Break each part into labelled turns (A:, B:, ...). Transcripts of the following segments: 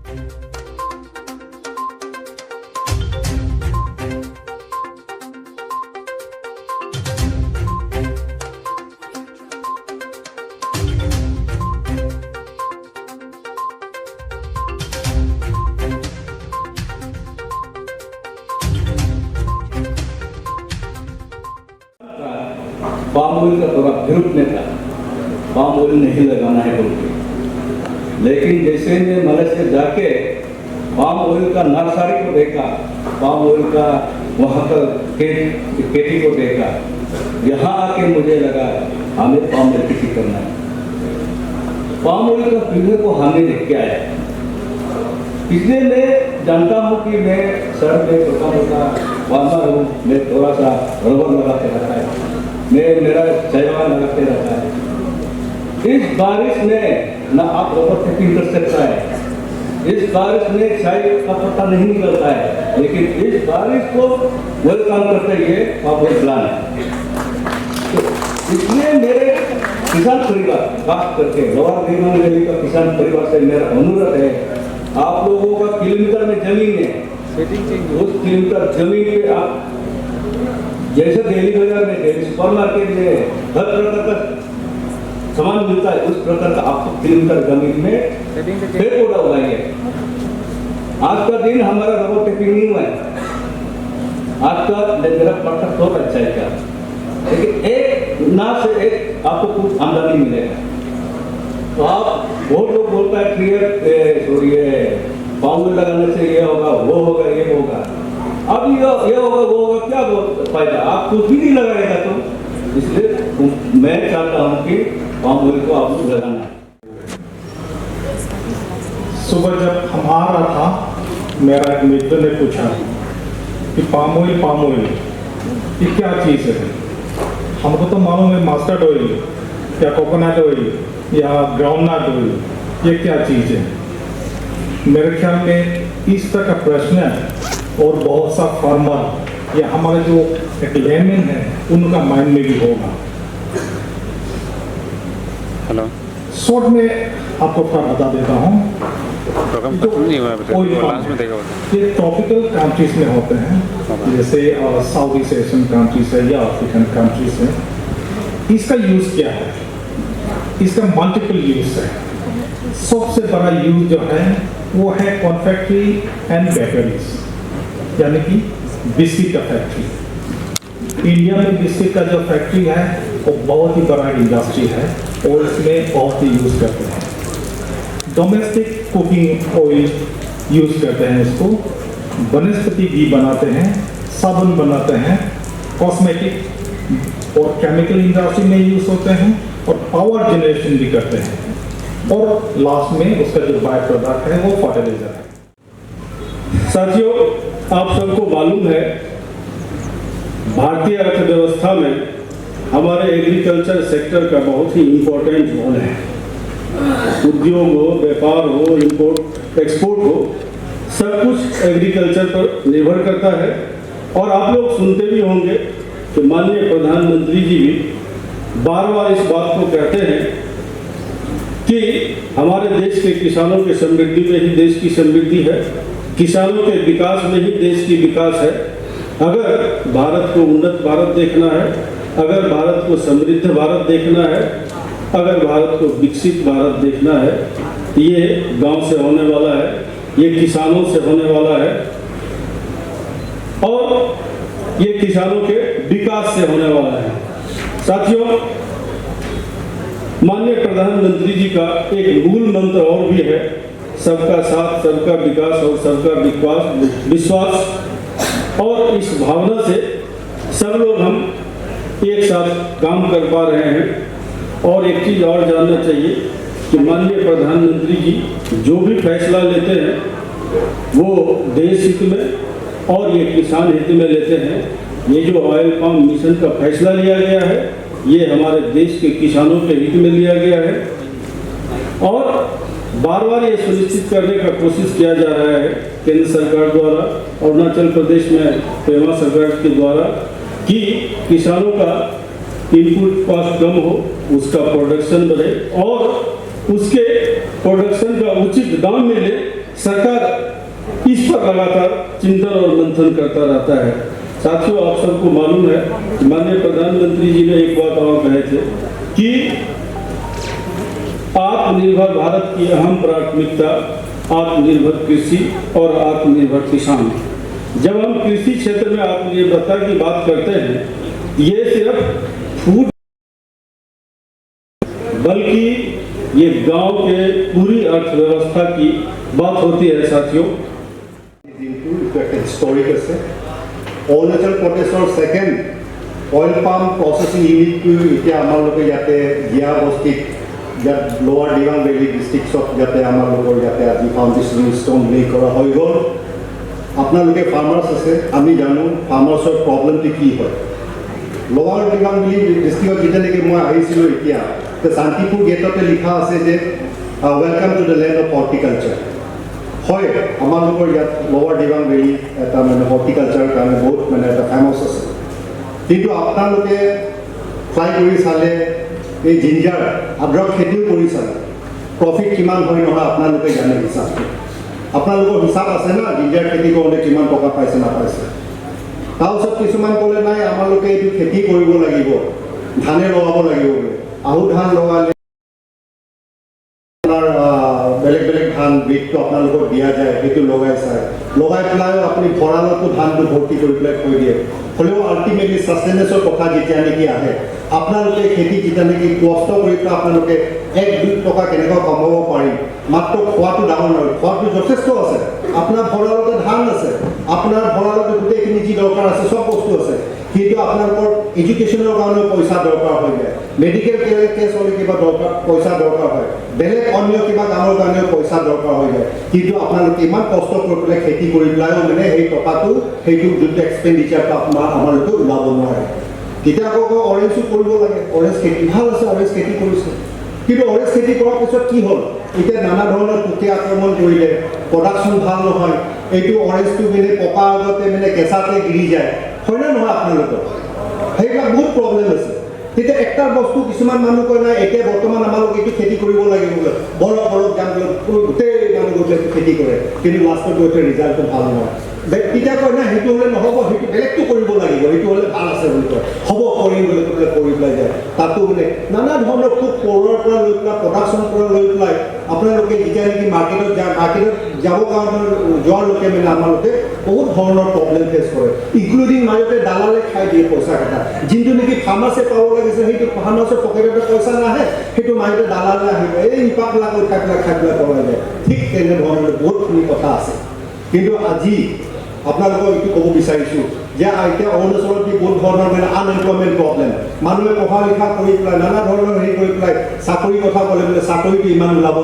A: Palm oil का थोड़ा विरुपने था, पाम ऑयल नहीं लगाना है बोल के। लेकिन जैसे मैं मलेशिया जाके पाम ऑयल का नर्सरी को देखा, पाम ऑयल का वहाँ का खेती को देखा, यहाँ आके मुझे लगा हमें पाम ऑयल खेती करना है। पाम ऑयल का फ्यूचर को हमें देख के आया। इसलिए मैं जानता हूँ कि मैं सर में छोटा मोटा फार्मर हूँ, मैं थोड़ा सा रबर लगाते रहता है, मैं मेरा शैवाल लगाते रहता है। इस बारिश में ना आप रबर खेती कर सकता है, इस बारिश में शायद का पता नहीं निकलता है, लेकिन इस बारिश को वेलकम करते हुए पाम प्लान है। तो इसलिए मेरे किसान परिवार, खास करके लोअर दिमाग वैली का किसान परिवार से मेरा अनुरोध है, आप लोगों का किलोमीटर में जमीन है, उस किलोमीटर जमीन पे आप जैसे दिल्ली बाजार में, दिल्ली सुपर मार्केट में हर प्रकार का सामान मिलता है, उस प्रकार का आपको किलोमीटर जमीन में पेड़ पौधा उगाइए। आज का दिन हमारा रबर टेपिंग नहीं हुआ है, आज का मेरा पट्टा तो अच्छा है क्या, लेकिन एक ना से एक आपको कुछ आमदनी मिलेगा। तो आप बहुत लोग बोलता है क्लियर छोड़िए, पाम ऑयल लगाने से ये होगा, वो होगा, ये होगा, अब ये होगा, वो होगा, क्या फायदा, आप कुछ भी नहीं लगाएगा। तो इसलिए मैं चाहता हूँ कि पाम ऑयल को आपको लगाना है।
B: सुबह जब हम आ रहा था, मेरा एक मित्र ने पूछा कि पाम ऑयल ये क्या चीज़ है। हमको तो मालूम है मस्टर्ड ऑयल या कोकोनट ऑयल या ग्राउंडनट ऑयल, ये क्या चीज़ है। मेरे ख्याल में इस तरह का प्रश्न है और बहुत सा फार्मर या हमारे जो एक लेमन है उनका माइंड में भी होगा।
C: हेलो,
B: शॉर्ट में आपको थोड़ा बता देता हूँ। ये ट्रॉपिकल कंट्रीज में होते हैं, जैसे साउथ ईस्ट एशियन कंट्रीज है या अफ्रीकन कंट्रीज है। इसका यूज़ क्या है, इसका मल्टीपल यूज़ है। सबसे बड़ा यूज़ जो है वो है कॉन्फेक्ट्री एंड बेकरीज, यानी कि बिस्किट का फैक्ट्री। इंडिया में बिस्किट का जो फैक्ट्री है वो बहुत ही बड़ा इंडस्ट्री है और इसमें बहुत ही यूज़ करते हैं। डोमेस्टिक कुकिंग ऑयल यूज़ करते हैं, इसको वनस्पति घी बनाते हैं, साबुन बनाते हैं, कॉस्मेटिक और केमिकल इंडस्ट्री में यूज़ होते हैं और पावर जनरेशन भी करते हैं, और लास्ट में उसका जो बाय प्रोडक्ट है वो फर्टिलाइजर है।
D: साथियों, आप सबको मालूम है भारतीय अर्थव्यवस्था में हमारे एग्रीकल्चर सेक्टर का बहुत ही इम्पोर्टेंट रोल है। उद्योग हो, व्यापार हो, इंपोर्ट एक्सपोर्ट हो, सब कुछ एग्रीकल्चर पर निर्भर करता है। और आप लोग सुनते भी होंगे कि माननीय प्रधानमंत्री जी भी बार बार इस बात को कहते हैं कि हमारे देश के किसानों की समृद्धि में ही देश की समृद्धि है, किसानों के विकास में ही देश की विकास है। अगर भारत को उन्नत भारत देखना है, अगर भारत को समृद्ध भारत देखना है, अगर भारत को विकसित भारत देखना है, ये गांव से होने वाला है, ये किसानों से होने वाला है और ये किसानों के विकास से होने वाला है। साथियों, माननीय प्रधानमंत्री जी का एक मूल मंत्र और भी है, सबका साथ, सबका विकास और सबका विश्वास। और इस भावना से सब लोग हम एक साथ काम कर पा रहे हैं। और एक चीज़ और जानना चाहिए कि माननीय प्रधानमंत्री जी जो भी फैसला लेते हैं वो देश हित में और ये किसान हित में लेते हैं। ये जो ऑयल पाम मिशन का फैसला लिया गया है, ये हमारे देश के किसानों के हित में लिया गया है। और बार बार ये सुनिश्चित करने का कोशिश किया जा रहा है केंद्र सरकार द्वारा, अरुणाचल प्रदेश में पेमा सरकार के द्वारा, कि किसानों का इनपुट कॉस्ट कम हो, उसका प्रोडक्शन बढ़े और उसके प्रोडक्शन का उचित दाम मिले, सरकार इस पर लगातार चिंतन और मंथन करता रहता है। साथियों, आप सबको मालूम है कि माननीय प्रधानमंत्री जी ने एक बात और कहे थे कि आत्मनिर्भर भारत की अहम प्राथमिकता आत्मनिर्भर कृषि और आत्मनिर्भर किसान। जब हम कृषि क्षेत्र में आत्मनिर्भरता की बात करते हैं, ये सिर्फ फूड बल्कि ये गांव के पूरी अर्थव्यवस्था की बात होती है। साथियों,
C: हिस्टोरिक আছে অৰুণাচল প্ৰদেশৰ সেকেন্ড অইল পাম প্ৰসেছিং ইউনিটটো এতিয়া আমালোকে ইয়াতে জিয়া বস্তিত ইয়াত লোৱাৰ ডিৱাং ভেলী ডিষ্ট্ৰিক্টছত যাতে আমালোকৰ ইয়াতে আজি ফাউণ্ডেশ্যন ষ্ট'ন লে কৰা হৈ গ'ল। আপোনালোকে ফাৰ্মাৰ্ছ আছে, আমি জানো ফাৰ্মাৰ্ছৰ প্ৰব্লেমটো কি হয়। লোৱাৰ ডিৱাং ভেলী ডিষ্ট্ৰিক্টত যেতিয়ালৈকে মই আহিছিলোঁ এতিয়া শান্তিপুৰ গেটতে লিখা আছে যে welcome to the land of horticulture. হয়, আমালোকৰ ইয়াত লোৱাৰ ডিৱাং ভেলী এটা মানে হৰ্টিকালচাৰৰ কাৰণে বহুত মানে এটা ফেমাছ আছে। কিন্তু আপোনালোকে ট্ৰাই কৰি চালে এই জিঞ্জাৰ আদ্ৰক খেতিও কৰি চালে প্ৰফিট কিমান হয় নহয় আপোনালোকে জানে হিচাপটো। আপোনালোকৰ হিচাপ আছে না জিঞ্জাৰ খেতি কৰোঁতে কিমান টকা পাইছে নাপাইছে। তাৰপিছত কিছুমান ক'লে নাই আমালোকে এইটো খেতি কৰিব লাগিব, ধানে লগাব লাগিব বোলে। আহু ধান লগালে আপোনাৰ বেলেগ বেলেগ ধান বীজটো আপোনালোকক দিয়া যায়, সেইটো লগাই চায়। লগাই পেলাইও আপুনি ভঁৰালতো ধানটো ভৰ্তি কৰি পেলাই থৈ দিয়ে। হ'লেও আল্টিমেটলি ছাষ্টেইনেঞ্চৰ কথা যেতিয়া নেকি আহে, আপোনালোকে খেতি যেতিয়া নেকি কষ্ট কৰি পেলাই আপোনালোকে 1-2 টকা কেনেকৈ কমাব পাৰিম, মাত্ৰ খোৱাটো ডাঙৰ নহয়, খোৱাটো যথেষ্ট আছে। আপোনাৰ ভঁৰালতে ধান আছে, আপোনাৰ ভঁৰালতে গোটেইখিনি যি দৰকাৰ আছে চব বস্তু আছে। কিন্তু আপোনালোকৰ এডুকেশ্যনৰ কাৰণেও পইচা দৰকাৰ হৈ যায়, মেডিকেল কেছ হ'লে কিবা দৰকাৰ পইচা দৰকাৰ হয়, বেলেগ অন্য কিবা কামৰ কাৰণেও পইচা দৰকাৰ হৈ যায়। কিন্তু আপোনালোকে ইমান কষ্ট কৰি পেলাই খেতি কৰি পেলাইও মানে সেই টকাটো সেইটো যোনটো এক্সপেণ্ডিচাৰটো আমালোকে ওলাব নোৱাৰে। তেতিয়া আকৌ অৰেঞ্জো কৰিব লাগে, অৰেঞ্জ খেতি ভাল আছে, অৰেঞ্জ খেতি কৰিছে। কিন্তু অৰেঞ্জ খেতি কৰাৰ পিছত কি হ'ল, এতিয়া নানা ধৰণৰ পোকে আক্ৰমণ কৰিলে, প্ৰডাকশ্যন ভাল নহয়। এইটো অৰেঞ্জটো মানে পকাৰ আগতে মানে কেঁচাতে গিৰি যায়, হয়নে নহয় আপোনালোকৰ? সেইবিলাক বহুত প্ৰব্লেম আছে। তেতিয়া একটা বস্তু কিছুমান মানুহ কয় নাই এতিয়া বৰ্তমান আমালোকে এইটো খেতি কৰিব লাগিব বোলে, বৰক যাম গোটেই মানুহ গৈ খেতি কৰে, কিন্তু লাষ্টত গৈ ৰিজাল্টটো ভাল নহয়। তেতিয়া কয় না সেইটো হ'লে নহ'ব, সেইটো বেলেগটো কৰিব লাগিব, সেইটো হ'লে ভাল আছে বুলি কয়, হ'ব কৰিম বুলি কৈ পেলাই কৰি পেলাই যায়। তাতো মানে নানা ধৰণৰ খুব পৰুৱাৰ পৰা লৈ পেলাই প্ৰডাকশ্যন পৰা লৈ পেলাই আপোনালোকে যেতিয়া নেকি মাৰ্কেটত যায়, মাৰ্কেটত যাব কাৰণে যোৱালৈকে মানে আমালোকে বহুত ধৰণৰ প্ৰব্লেম ফেচ কৰে, ইনক্লুডিং মাজতে দালালে খাই দিয়ে পইচা কেইটা। যোনটো নেকি ফাৰ্মাছে পাব লাগিছে সেইটো ফাৰ্মাছৰ পকেটতে পইচা নাহে, সেইটো মাজতে দালালে আহিব, এই ইপাবিলাক খাই পেলাই কৰা যায়। ঠিক তেনেধৰণৰ বহুতখিনি কথা আছে। কিন্তু আজি আপোনালোকক এইটো ক'ব বিচাৰিছোঁ যে এতিয়া অৰুণাচলত বহুত ধৰণৰ মানে আনএমপ্লয়মেণ্ট প্ৰব্লেম, মানুহে পঢ়া লিখা কৰি পেলাই নানা ধৰণৰ হেৰি কৰি পেলাই চাকৰি কথা ক'লে বোলে চাকৰিটো ইমান ওলাব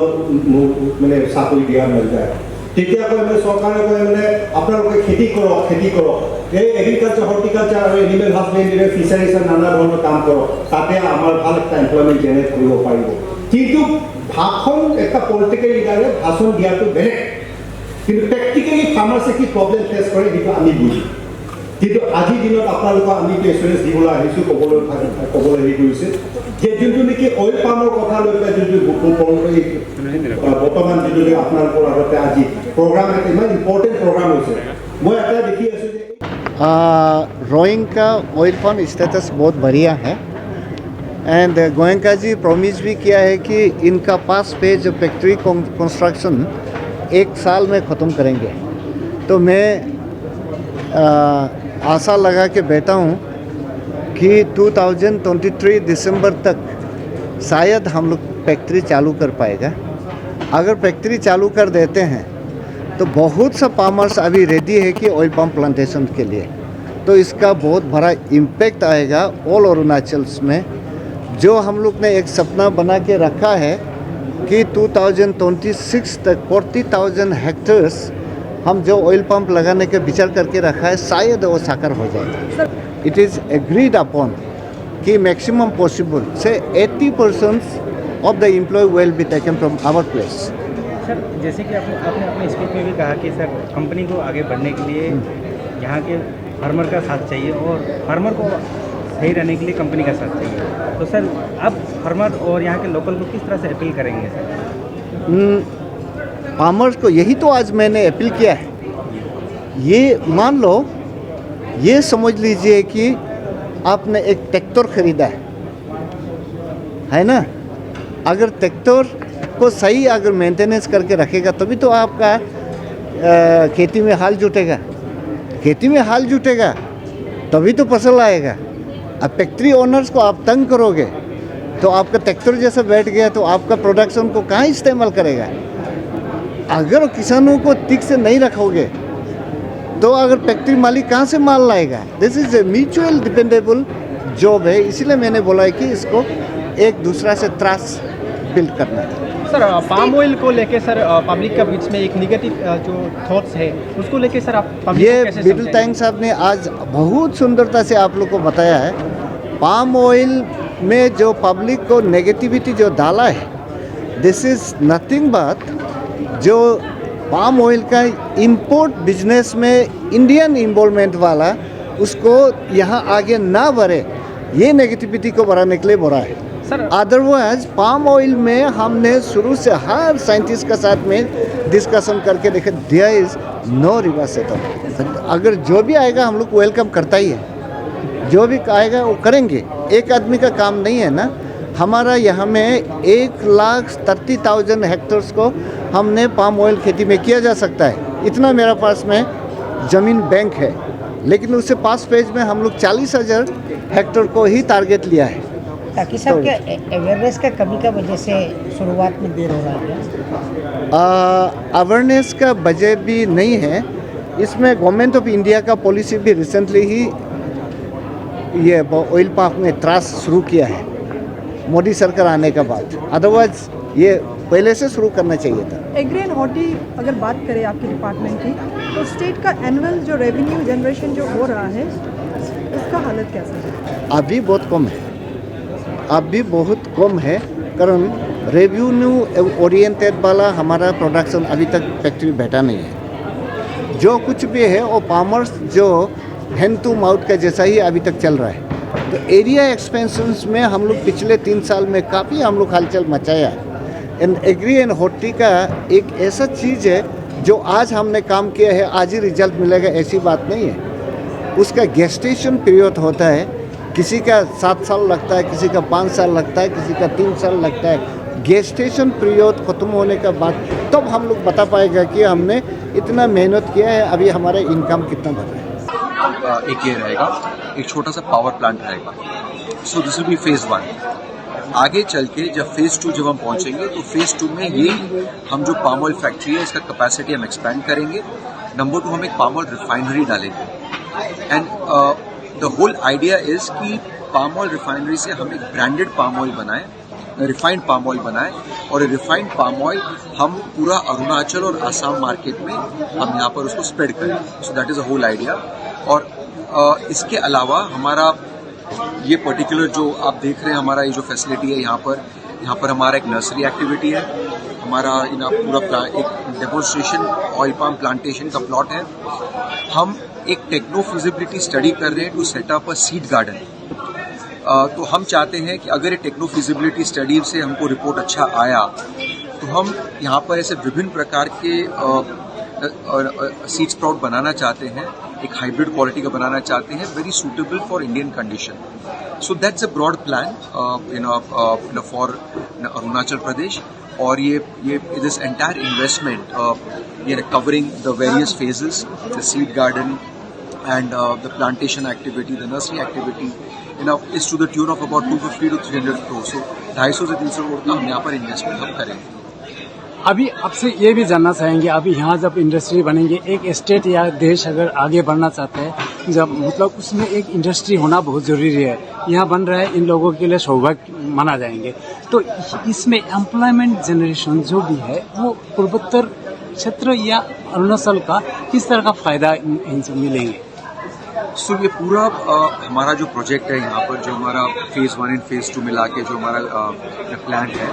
C: মানে চাকৰি দিয়া নাযায়। তেতিয়া কয় মানে চৰকাৰে কয় মানে আপোনালোকে খেতি কৰক, খেতি কৰক, এই এগ্ৰিকালচাৰ হৰ্টিকালচাৰ আৰু এনিমেল হাজবেণ্ডেৰী ফিচাৰিজৰ নানা ধৰণৰ কাম কৰক, তাতে আমাৰ ভাল এটা এমপ্লয়মেণ্ট জেনেৰেট কৰিব পাৰিব। কিন্তু ভাষণ এটা পলিটিকেল লিডাৰে ভাষণ দিয়াটো বেলেগ, কিন্তু প্ৰেক্টিকেলি ফাৰ্মাৰ্ছে কি প্ৰব্লেম ফেচ কৰে সেইটো আমি বুজো। কিন্তু আজিৰ দিনত আপোনালোকক আমি এক্সপিৰিয়েঞ্চ দিবলৈ আহিছোঁ, ক'বলৈ হেৰি কৰিছে যে যোনটো নেকি অইল পামৰ কথা লৈ পেলাই যোনটো বৰ্তমান যিটো আপোনালোকৰ আগতে আজি প্ৰগ্ৰাম এটা ইমান ইম্পৰ্টেণ্ট প্ৰগ্ৰাম হৈছে, মই এটা দেখি আছোঁ যে
E: रोइंग का ऑयल पाम स्टेटस बहुत बढ़िया है। एंड गोयनका जी प्रॉमिस भी किया है कि इनका 5 फेज फैक्ट्री कंस्ट्रक्शन 1 साल में ख़त्म करेंगे। तो मैं आशा लगा के बैठा हूँ कि 2023 दिसंबर तक शायद हम लोग फैक्ट्री चालू कर पाएगा। अगर फैक्ट्री चालू कर देते हैं तो बहुत सा फार्मर्स अभी रेडी है कि ऑयल पाम प्लांटेशन के लिए, तो इसका बहुत बड़ा इम्पैक्ट आएगा ऑल अरुणाचल्स में। जो हम लोग ने एक सपना बना के रखा है कि 2026 तक 40,000 हेक्टेयर्स हम जो ऑयल पंप लगाने का विचार करके रखा है, शायद वो साकार हो जाएगा। इट इज़ एग्रीड अपॉन कि मैक्सिमम पॉसिबल से 80% of the employ will be taken from our place.
F: Sir, जैसे कि आपने अपने स्पीच में भी कहा कि सर कंपनी को आगे बढ़ने के लिए यहाँ के फार्मर का साथ चाहिए और फार्मर को सही रहने के लिए कंपनी का साथ चाहिए। तो सर आप फार्मर और यहाँ के लोकल को किस तरह से अपील करेंगे सर?
E: फार्मर्स को यही तो आज मैंने अपील किया है। ये मान लो, ये समझ लीजिए कि आपने एक ट्रैक्टर खरीदा है ना। अगर ट्रैक्टर को सही अगर मेंटेनेंस करके रखेगा तभी तो आपका खेती में हाल जुटेगा, खेती में हाल जुटेगा तभी तो फसल आएगा। अब फैक्ट्री ओनर्स को आप तंग करोगे तो आपका ट्रैक्टर जैसा बैठ गया तो आपका प्रोडक्शन को कहाँ इस्तेमाल करेगा। अगर किसानों को ठीक से नहीं रखोगे तो अगर फैक्ट्री मालिक कहाँ से माल लाएगा। This is a mutual dependable job है, इसीलिए मैंने बोला है कि इसको एक दूसरा से ट्रस्ट बिल्ड करना है।
F: सर पाम ऑयल को लेके सर पब्लिक का बीच में एक निगेटिव जो थॉट्स है उसको लेके सर आप पब्लिक
E: ये
F: को कैसे
E: बिडल
F: समझाएंगे?
E: तायंग साहब ने आज बहुत सुंदरता से आप लोग को बताया है। पाम ऑयल में जो पब्लिक को नेगेटिविटी जो डाला है, दिस इज नथिंग बट जो पाम ऑयल का इंपोर्ट बिजनेस में इंडियन इन्वॉल्वमेंट वाला उसको यहाँ आगे ना बढ़े, ये नेगेटिविटी को बढ़ाने के लिए बोला है।
F: सर
E: अदरवाइज पाम ऑयल में हमने शुरू से हर साइंटिस्ट के साथ में डिस्कशन करके देखे, there is no reverse at all. अगर जो भी आएगा हम लोग वेलकम करता ही है, जो भी आएगा वो करेंगे। एक आदमी का काम नहीं है ना। हमारा यहाँ में 1,30,000 हेक्टेयर्स को हमने पाम ऑयल खेती में किया जा सकता है, इतना मेरा पास में ज़मीन बैंक है। लेकिन उससे पास पेज में हम लोग 40,000 हेक्टेयर को ही टारगेट लिया है।
G: ताकि सर क्या अवेयरनेस का कमी का वजह से शुरुआत में देर हो रहा है?
E: अवेयरनेस का वजह भी नहीं है, इसमें गवर्नमेंट ऑफ इंडिया का पॉलिसी भी रिसेंटली ही ये ऑयल पाम में त्रास शुरू किया है मोदी सरकार आने के बाद। अदरवाइज ये पहले से शुरू करना चाहिए था।
H: एग्री एंड हॉर्टी अगर बात करें आपके डिपार्टमेंट की, तो स्टेट का एनुअल जो रेवेन्यू जनरेशन जो हो रहा है उसका हालत कैसा है?
E: अभी बहुत कम है, अभी बहुत कम है, कारण रेवेन्यू ओरिएंटेड वाला हमारा प्रोडक्शन अभी तक फैक्ट्री बैठा नहीं है। जो कुछ भी है वो फार्मर्स जो हैंड टू माउथ का जैसा ही अभी तक चल रहा है। तो एरिया एक्सपेंशंस में हम लोग पिछले 3 साल में काफ़ी हम लोग हलचल मचाया। एंड एग्री एंड हॉर्टी का एक ऐसा चीज़ है जो आज हमने काम किया है आज ही रिजल्ट मिलेगा ऐसी बात नहीं है। उसका गेस्टेशन पीरियड होता है, किसी का 7 साल लगता है, किसी का 5 साल लगता है, किसी का 3 साल लगता है। गेस्टेशन पीरियड ख़त्म होने के बाद तब हम लोग बता पाएगा कि हमने इतना मेहनत किया है, अभी हमारा इनकम कितना बढ़ रहा है।
I: एक ये रहेगा, एक छोटा सा पावर प्लांट रहेगा। So this will be phase 1। आगे चल के जब फेज़ 2 जब हम पहुंचेंगे तो फेज़ 2 में ये हम जो पाम ऑयल फैक्ट्री है इसका कैपेसिटी हम एक्सपेंड करेंगे। नंबर 2 हम एक पाम ऑयल रिफाइनरी डालेंगे। And the whole idea is कि पाम ऑयल रिफाइनरी से हम एक ब्रांडेड पाम ऑयल बनाएं, रिफाइंड पाम ऑयल बनाएं, और रिफाइंड पाम ऑयल हम पूरा अरुणाचल और आसाम मार्केट में हम यहाँ पर उसको स्प्रेड करें। So that is a whole idea. और इसके अलावा हमारा ये पर्टिकुलर जो आप देख रहे हैं हमारा ये जो फैसिलिटी है यहाँ पर हमारा एक नर्सरी एक्टिविटी है, हमारा पूरा एक डेमोन्स्ट्रेशन ऑयल पाम प्लांटेशन का प्लॉट है। हम एक टेक्नो फिजिबिलिटी स्टडी कर रहे हैं to set up a seed garden. तो हम चाहते हैं कि अगर ये टेक्नो फिजिबिलिटी स्टडी से हमको रिपोर्ट अच्छा आया तो हम यहाँ पर ऐसे विभिन्न प्रकार के सीड स्प्राउट बनाना चाहते हैं, एक हाइब्रिड क्वालिटी का बनाना चाहते हैं, very suitable for Indian condition. So that's a broad plan for Arunachal Pradesh. और ये this entire investment covering the various phases, the seed garden and the plantation activity, the nursery activity, is to the tune of about 250 to 300 crores. So 250 से 300 करोड़ का हम यहाँ पर investment हम करेंगे।
J: अभी आपसे ये भी जानना चाहेंगे, अभी यहाँ जब इंडस्ट्री बनेंगे, एक स्टेट या देश अगर आगे बढ़ना चाहते हैं, जब मतलब उसमें एक इंडस्ट्री होना बहुत जरूरी है। यहाँ बन रहा है, इन लोगों के लिए सौभाग्य माना जाएंगे। तो इसमें एम्प्लॉयमेंट जनरेशन जो भी है वो पूर्वोत्तर क्षेत्र या अरुणाचल का किस तरह का फायदा इनसे मिलेंगे?
I: सो ये पूरा हमारा जो प्रोजेक्ट है यहाँ पर, जो हमारा फेज़ 1 एंड फेज़ 2 मिला के जो हमारा प्लान है,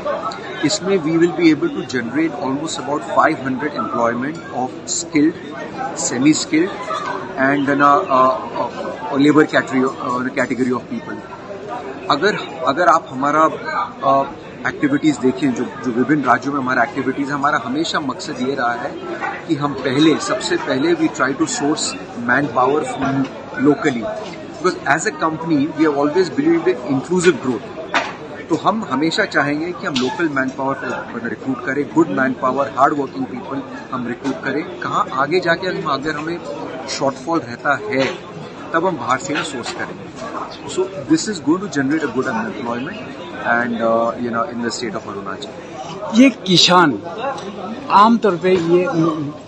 I: इसमें we will be able to generate almost about 500 employment of skilled, semi skilled and labour category of people. अगर आप हमारा एक्टिविटीज़ देखें, जो विभिन्न राज्यों में हमारा एक्टिविटीज़, हमारा हमेशा मकसद ये रहा है कि हम सबसे पहले we try to source man power from locally, because as a company we have always believed in inclusive growth. तो हम हमेशा चाहेंगे कि हम लोकल मैन पावर पर रिक्रूट करें, good man power, hard working people हम रिक्रूट करें। कहाँ आगे जाके अगर हमें शॉर्टफॉल रहता है तब हम बाहर से सोर्स करेंगे। So this is going to generate a good employment and in the state of Arunachal.
J: ये किसान आमतौर पे ये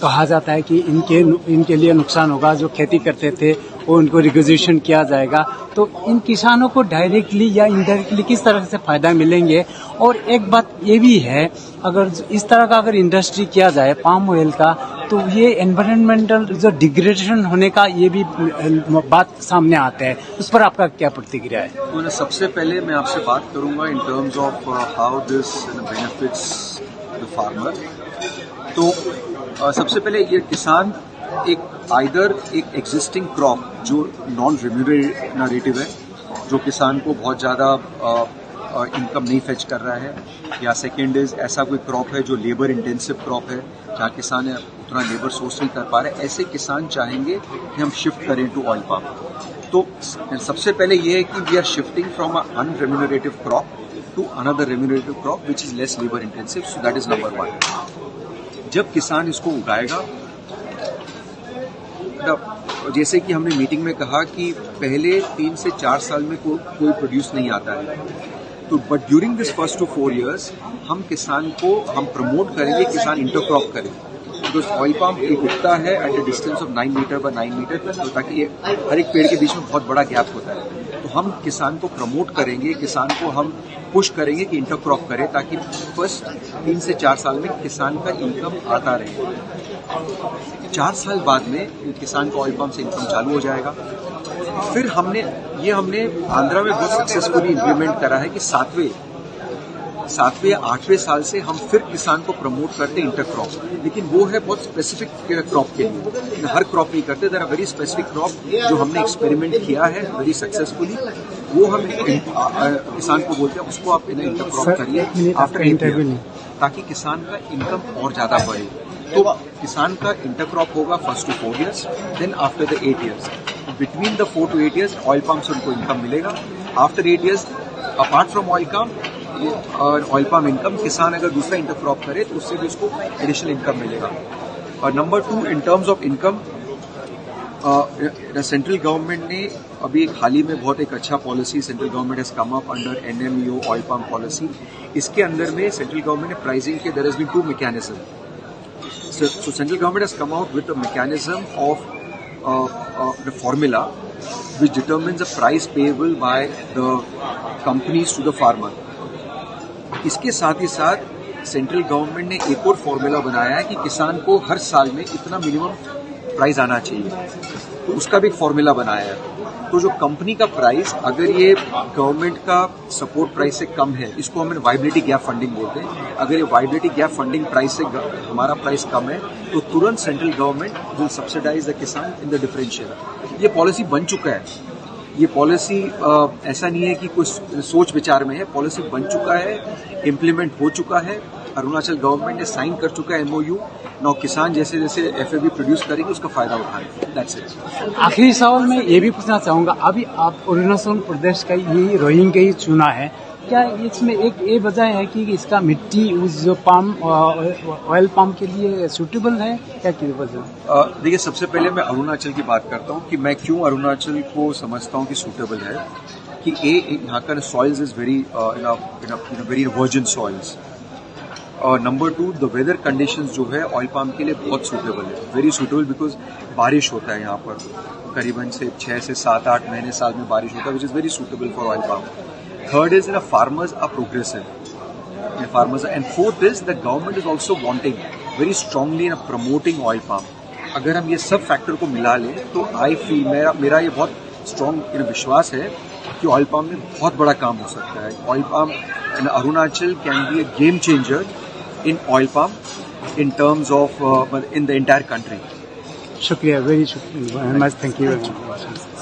J: कहा जाता है कि इनके लिए नुकसान होगा, जो खेती करते थे वो उनको रिक्वेजिशन किया जाएगा। तो इन किसानों को डायरेक्टली या इनडायरेक्टली किस तरह से फायदा मिलेंगे? और एक बात ये भी है, अगर इस तरह का अगर इंडस्ट्री किया जाए पाम ऑयल का, तो ये एनवायरमेंटल जो डिग्रेडेशन होने का ये भी बात सामने आता है। उस पर आपका क्या प्रतिक्रिया है?
I: तो सबसे पहले मैं आपसे बात करूंगा इन terms of how this benefits the farmer. तो सबसे पहले ये किसान एक एग्जिस्टिंग क्रॉप जो नॉन रेम्यूनरेटिव है, जो किसान को बहुत ज़्यादा इनकम नहीं फेच कर रहा है, या सेकेंड इज ऐसा कोई क्रॉप है जो लेबर इंटेंसिव क्रॉप है जहाँ किसान उतना लेबर सोर्स नहीं कर पा रहे, ऐसे किसान चाहेंगे कि हम शिफ्ट करें टू ऑयल पाम। तो सबसे पहले ये है कि we are shifting from a unremunerative crop to another remunerative crop which is less labour intensive. So that is number 1। जब किसान इसको उगाएगा, जैसे कि हमने मीटिंग में कहा कि पहले 3 से 4 साल में कोई प्रोड्यूस नहीं आता है, तो but during this first to 4 years हम किसान को हम प्रमोट करेंगे, किसान इंटरक्रॉप करें। तो ऑयल पाम एक उगता है at a distance of 9 metre by 9 metre, तो ताकि हर एक पेड़ के बीच में बहुत बड़ा गैप होता है। तो हम किसान को प्रमोट करेंगे, किसान को हम पुश करेंगे कि इंटरक्रॉप करे, ताकि फर्स्ट 3 से 4 साल में किसान का इनकम आता रहे। 4 साल बाद में किसान का ऑयल पाम से इनकम चालू हो जाएगा। फिर हमने आंध्रा में बहुत सक्सेसफुली इम्प्लीमेंट करा है कि 7वें या 8वें साल से हम फिर किसान को प्रमोट करते हैं इंटरक्रॉप, लेकिन वो है बहुत स्पेसिफिक क्रॉप के लिए, हर क्रॉप नहीं करते। There are very specific crop जो हमने एक्सपेरिमेंट किया है वेरी सक्सेसफुली, वो हम किसान को बोलते हैं उसको आप इंटरक्रॉप करिए आफ्टर 8 years, ताकि किसान का इनकम और ज्यादा बढ़े। तो किसान का इंटरक्रॉप होगा first to 4 years, then after the 8 years, between the 4 to 8 years oil palm से उनको इनकम मिलेगा। After 8 years apart from oil palm income, किसान अगर दूसरा इंटरक्रॉप करे तो उससे भी उसको एडिशनल इनकम मिलेगा। और number 2, in terms of income, central government ने अभी एक हाल ही में बहुत एक अच्छा policy central government has come up under NMEO oil palm policy. इसके अंदर में सेंट्रल गवर्नमेंट ने प्राइसिंग के there has been 2 mechanism. So central government has come out with a mechanism of the formula which determines the price payable by the companies to the farmer. इसके साथ ही साथ central government ने एक और formula बनाया है कि किसान को हर साल में इतना मिनिमम प्राइस आना चाहिए, तो उसका भी एक फॉर्मूला बनाया है। तो जो कंपनी का प्राइस अगर ये गवर्नमेंट का सपोर्ट प्राइस से कम है, इसको हम वाइबिलिटी गैप फंडिंग बोलते हैं। अगर ये वाइबिलिटी गैप फंडिंग प्राइस से हमारा प्राइस कम है तो तुरंत central government will subsidise the kisan in the differential. ये पॉलिसी बन चुका है, ये पॉलिसी ऐसा नहीं है कि कुछ सोच विचार में है, पॉलिसी बन चुका है, इम्प्लीमेंट हो चुका है, अरुणाचल गवर्नमेंट ने साइन कर चुका है MOU। नौ किसान जैसे जैसे FAB प्रोड्यूस करेंगे उसका फायदा उठाएंगे। That's it.
J: आखिरी सवाल मैं ये भी पूछना चाहूँगा, अभी आप अरुणाचल प्रदेश का ये रोइंग का ही चुना है, क्या इसमें एक ये वजह है कि इसका मिट्टी उस जो पाम ऑयल पाम के लिए सूटेबल है, क्या की वजह?
I: देखिए, सबसे पहले मैं अरुणाचल की बात करता हूँ कि मैं क्यों अरुणाचल को समझता हूँ कि सूटेबल है। कि यहाँ का soils is very very virgin soils, और नंबर 2 द वेदर कंडीशंस जो है ऑयल पाम के लिए बहुत सूटेबल है, वेरी सूटेबल, बिकॉज बारिश होता है यहाँ पर करीबन से 6 से 7-8 महीने साल में बारिश होता है, which is very suitable for oil palm. Third is farmers are progressive farmers, and fourth is the government is also wanting very strongly in promoting oil palm. अगर हम ये सब फैक्टर को मिला लें तो आई फील मेरा ये बहुत स्ट्रॉन्ग विश्वास है कि ऑयल पाम में बहुत बड़ा काम हो सकता है। Oil palm in Arunachal can be a game changer in oil palm in terms of in the entire country.
J: शुक्रिया, वेरी शुक्रिया, थैंक यू वेरी मच।